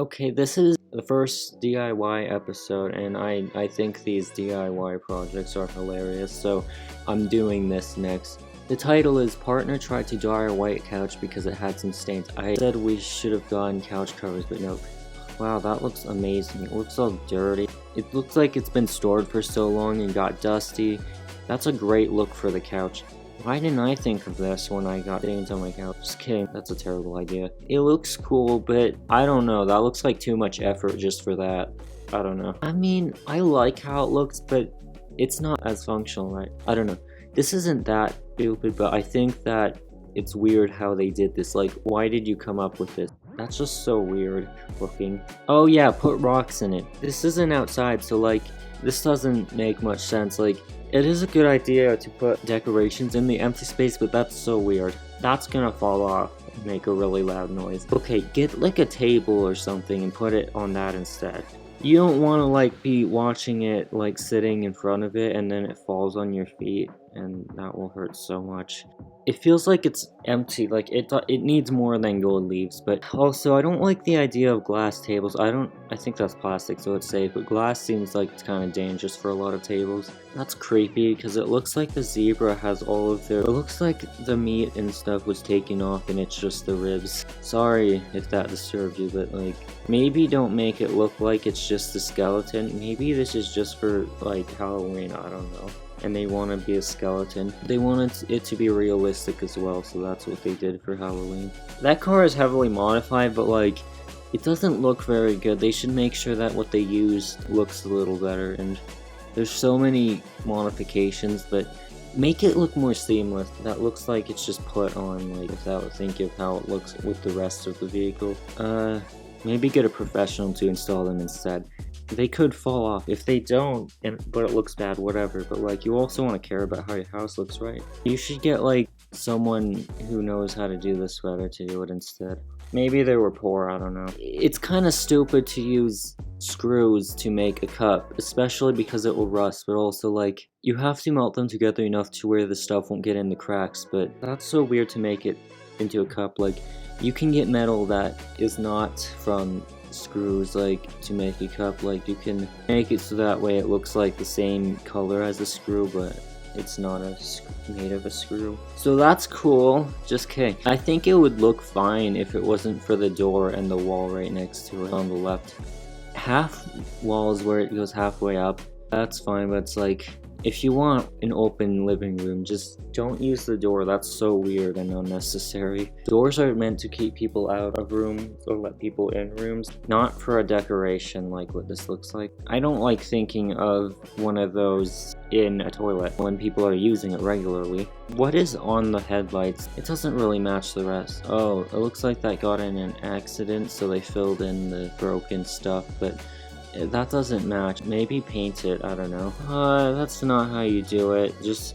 Okay, this is the first DIY episode, and I think these DIY projects are hilarious, so I'm doing this next. The title is Partner Tried to Dye Our White Couch because it had some stains. I said we should have gotten couch covers, but no. Wow, that looks amazing. It looks all dirty. It looks like it's been stored for so long and got dusty. That's a great look for the couch. Why didn't I think of this when I got stains on my couch? Just kidding, that's a terrible idea. It looks cool, but I don't know, that looks like too much effort just for that. I don't know. I mean, I like how it looks, but it's not as functional, right? I don't know. This isn't that stupid, but I think that it's weird how they did this. Like, why did you come up with this? That's just so weird looking. Oh yeah, put rocks in it. This isn't outside, so like, this doesn't make much sense. Like, it is a good idea to put decorations in the empty space, but that's so weird. That's gonna fall off and make a really loud noise. Okay, get like a table or something and put it on that instead. You don't want to like be watching it like sitting in front of it and then it falls on your feet, and that will hurt so much. It feels like it's empty, like it needs more than gold leaves. But also, I don't like the idea of glass tables. I think that's plastic, so it's safe, but glass seems like it's kind of dangerous for a lot of tables. That's creepy because it looks like the zebra has all of their, it looks like the meat and stuff was taken off and it's just the ribs. Sorry if that disturbed you, but like, maybe don't make it look like it's just a skeleton. Maybe this is just for like Halloween, I don't know. And they want to be a skeleton. They wanted it to be realistic as well, so that's what they did for Halloween. That car is heavily modified, but like, it doesn't look very good. They should make sure that what they use looks a little better, and there's so many modifications, but make it look more seamless. That looks like it's just put on like without thinking of how it looks with the rest of the vehicle. Maybe get a professional to install them instead. They could fall off. If they don't, but it looks bad, whatever. But like, you also want to care about how your house looks, right? You should get like someone who knows how to do this better to do it instead. Maybe they were poor, I don't know. It's kind of stupid to use screws to make a cup, especially because it will rust, but also like, you have to melt them together enough to where the stuff won't get in the cracks, but that's so weird to make it into a cup. Like, you can get metal that is not from screws like to make a cup. Like, you can make it so that way it looks like the same color as a screw, but it's not made of a screw. So that's cool. Just kidding. I think it would look fine if it wasn't for the door and the wall right next to it on the left. Half walls where it goes halfway up, that's fine, but it's like, if you want an open living room, just don't use the door. That's so weird and unnecessary. Doors are meant to keep people out of rooms or let people in rooms, not for a decoration like what this looks like. I don't like thinking of one of those in a toilet when people are using it regularly. What is on the headlights? It doesn't really match the rest. Oh, it looks like that got in an accident, so they filled in the broken stuff, but that doesn't match. Maybe paint it, I don't know. That's not how you do it. Just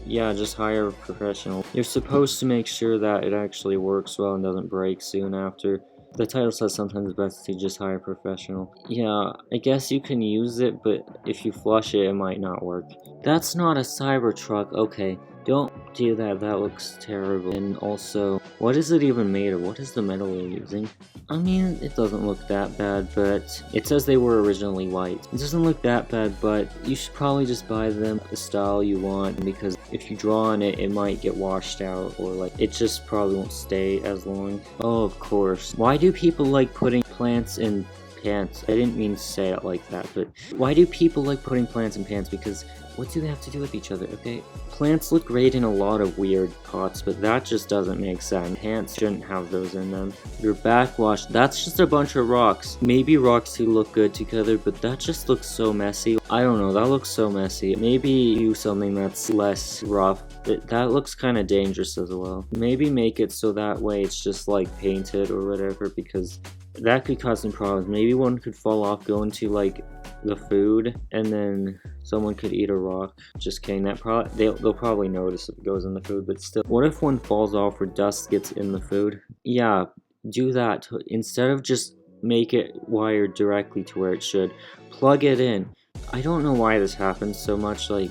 hire a professional. You're supposed to make sure that it actually works well and doesn't break soon after. The title says sometimes it's best to just hire a professional. Yeah, I guess you can use it, but if you flush it, it might not work. That's not a Cybertruck. Okay, don't do that. That looks terrible. And also, what is it even made of? What is the metal they're using? I mean, it doesn't look that bad, but it says they were originally white. It doesn't look that bad, but you should probably just buy them the style you want, because if you draw on it, it might get washed out, or like, it just probably won't stay as long. Oh, of course. Why do people like putting plants in pants? I didn't mean to say it like that, but why do people like putting plants in pants? Because what do they have to do with each other, okay? Plants look great in a lot of weird pots, but that just doesn't make sense. Pants shouldn't have those in them. Your backwash, that's just a bunch of rocks. Maybe rocks do look good together, but that just looks so messy. I don't know, that looks so messy. Maybe use something that's less rough. That looks kind of dangerous as well. Maybe make it so that way it's just like painted or whatever, because that could cause some problems. Maybe one could fall off, go into like the food, and then someone could eat a rock. Just kidding. That they'll probably notice if it goes in the food, but still. What if one falls off or dust gets in the food? Yeah, do that. Instead of just make it wired directly to where it should, plug it in. I don't know why this happens so much. Like,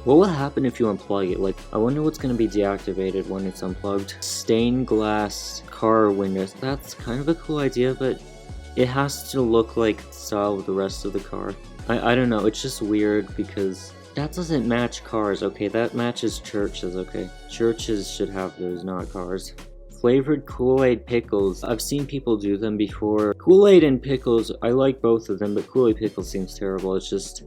what will happen if you unplug it? Like, I wonder what's going to be deactivated when it's unplugged. Stained glass car windows. That's kind of a cool idea, but it has to look like the style of the rest of the car. I don't know, it's just weird because that doesn't match cars, okay? That matches churches, okay? Churches should have those, not cars. Flavored Kool-Aid pickles. I've seen people do them before. Kool-Aid and pickles, I like both of them, but Kool-Aid pickles seems terrible. It's just,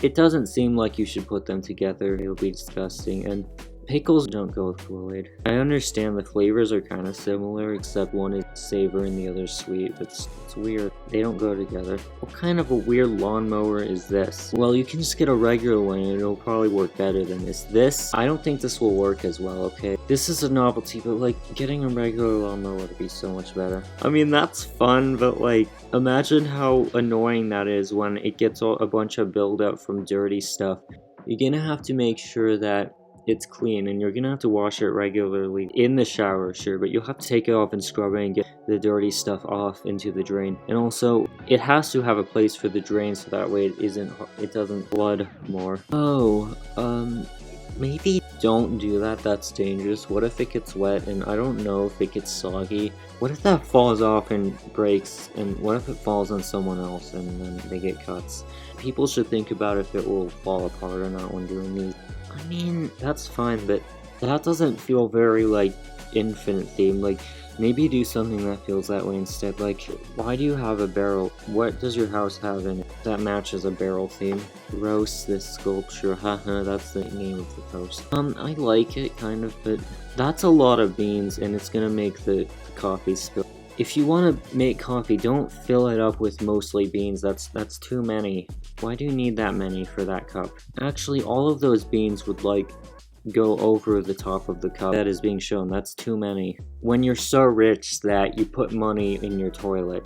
it doesn't seem like you should put them together. It'll be disgusting, and pickles don't go with Kool-Aid. I understand the flavors are kind of similar, except one is savor and the other's sweet. It's weird. They don't go together. What kind of a weird lawnmower is this? Well, you can just get a regular one and it'll probably work better than this. I don't think this will work as well, okay? This is a novelty, but like, getting a regular lawnmower would be so much better. I mean, that's fun, but like, imagine how annoying that is when it gets a bunch of buildup from dirty stuff. You're gonna have to make sure that it's clean, and you're gonna have to wash it regularly in the shower, sure, but you'll have to take it off and scrub it and get the dirty stuff off into the drain. And also, it has to have a place for the drain so that way it doesn't flood more. Oh, maybe don't do that. That's dangerous. What if it gets wet and I don't know if it gets soggy? What if that falls off and breaks, and what if it falls on someone else and then they get cuts? People should think about if it will fall apart or not when doing these. I mean, that's fine, but that doesn't feel very, like, infinite theme. Like, maybe do something that feels that way instead. Like, why do you have a barrel? What does your house have in it that matches a barrel theme? Roast this sculpture, haha, that's the name of the post. I like it, kind of, but that's a lot of beans, and it's gonna make the coffee spill. If you want to make coffee, don't fill it up with mostly beans. That's too many. Why do you need that many for that cup? Actually, all of those beans would like go over the top of the cup that is being shown. That's too many. When you're so rich that you put money in your toilet,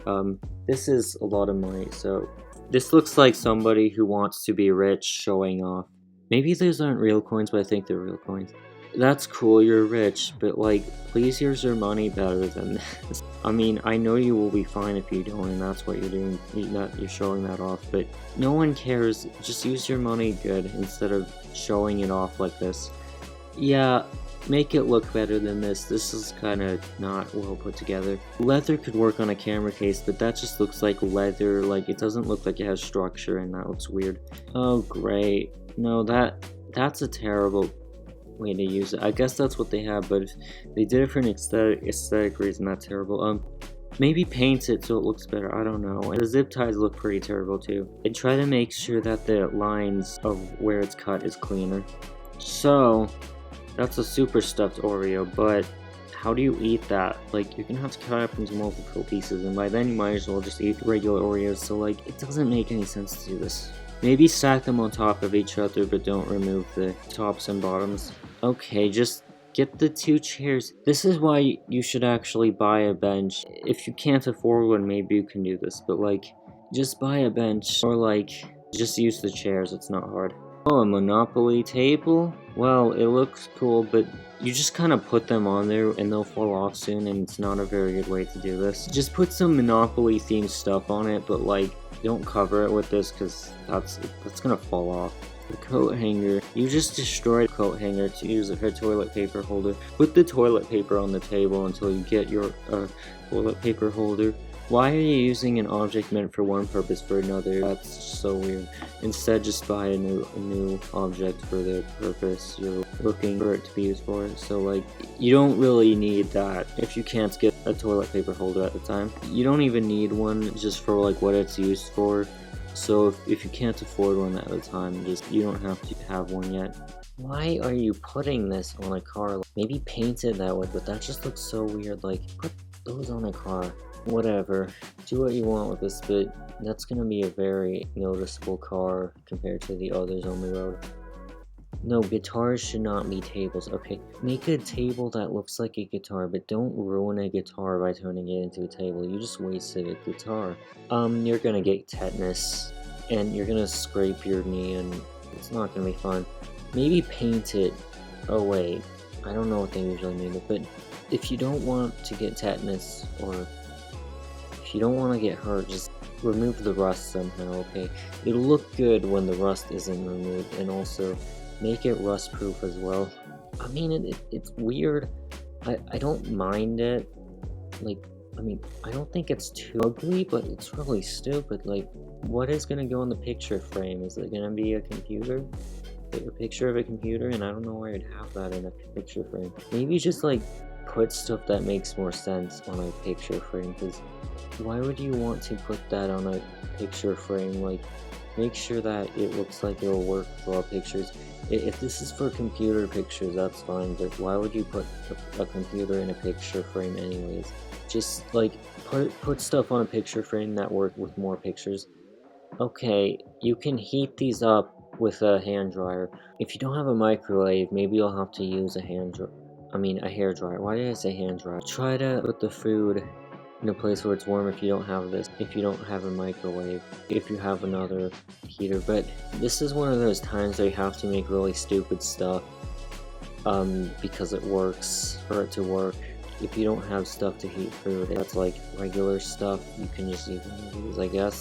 this is a lot of money. So this looks like somebody who wants to be rich showing off. Maybe those aren't real coins, but I think they're real coins. That's cool, you're rich, but like, please use your money better than this. I mean, I know you will be fine if you don't, and that's what you're doing, you're showing that off, but no one cares. Just use your money good instead of showing it off like this. Yeah, make it look better than this. This is kind of not well put together. Leather could work on a camera case, but that just looks like leather. Like, it doesn't look like it has structure, and that looks weird. Oh, great. No, that's a terrible way to use it. I guess that's what they have, but if they did it for an aesthetic reason, that's terrible. Maybe paint it so it looks better. I don't know. And the zip ties look pretty terrible too. And try to make sure that the lines of where it's cut is cleaner. So that's a super stuffed Oreo, but how do you eat that? Like, you're gonna have to cut it up into multiple pieces, and by then you might as well just eat regular Oreos. So like, it doesn't make any sense to do this. Maybe stack them on top of each other, but don't remove the tops and bottoms. Okay, just get the two chairs. This is why you should actually buy a bench. If you can't afford one, maybe you can do this, but like, just buy a bench, or like, just use the chairs. It's not hard. Oh, a Monopoly table? Well, it looks cool, but you just kind of put them on there and they'll fall off soon, and it's not a very good way to do this. Just put some Monopoly themed stuff on it, but like, don't cover it with this because that's gonna fall off. The coat hanger. You just destroyed the coat hanger to use it for a toilet paper holder. Put the toilet paper on the table until you get your toilet paper holder. Why are you using an object meant for one purpose for another? That's so weird. Instead, just buy a new object for the purpose you're looking for it to be used for. So like, you don't really need that if you can't get a toilet paper holder at the time. You don't even need one just for like what it's used for. So if you can't afford one at the time, you don't have to have one yet. Why are you putting this on a car? Maybe paint it that way, but that just looks so weird. Like, put those on a car. Whatever. Do what you want with this, but that's gonna be a very noticeable car compared to the others on the road. No, guitars should not be tables. Okay, make a table that looks like a guitar, but don't ruin a guitar by turning it into a table. You just wasted a guitar. You're gonna get tetanus, and you're gonna scrape your knee, and it's not gonna be fun. Maybe paint it. Oh wait, I don't know what they usually mean, but if you don't want to get tetanus, or if you don't want to get hurt, just remove the rust somehow, okay? It'll look good when the rust isn't removed, and also make it rust proof as well. I mean, it's weird. I don't mind it. Like, I mean, I don't think it's too ugly, but it's really stupid. Like, what is gonna go in the picture frame? Is it gonna be a computer? Like a picture of a computer? And I don't know why I'd have that in a picture frame. Maybe just like put stuff that makes more sense on a picture frame, because why would you want to put that on a picture frame? Like, make sure that it looks like it'll work for all pictures. If this is for computer pictures, that's fine, but why would you put a computer in a picture frame anyways? Just like put stuff on a picture frame that work with more pictures. Okay, you can heat these up with a hand dryer. If you don't have a microwave, maybe you'll have to use a a hair dryer. Why did I say hand dryer? Try to put the food in a place where it's warm if you don't have this. If you don't have a microwave, if you have another heater. But this is one of those times where you have to make really stupid stuff because it works for it to work. If you don't have stuff to heat food, that's like regular stuff, you can just use one of these, I guess.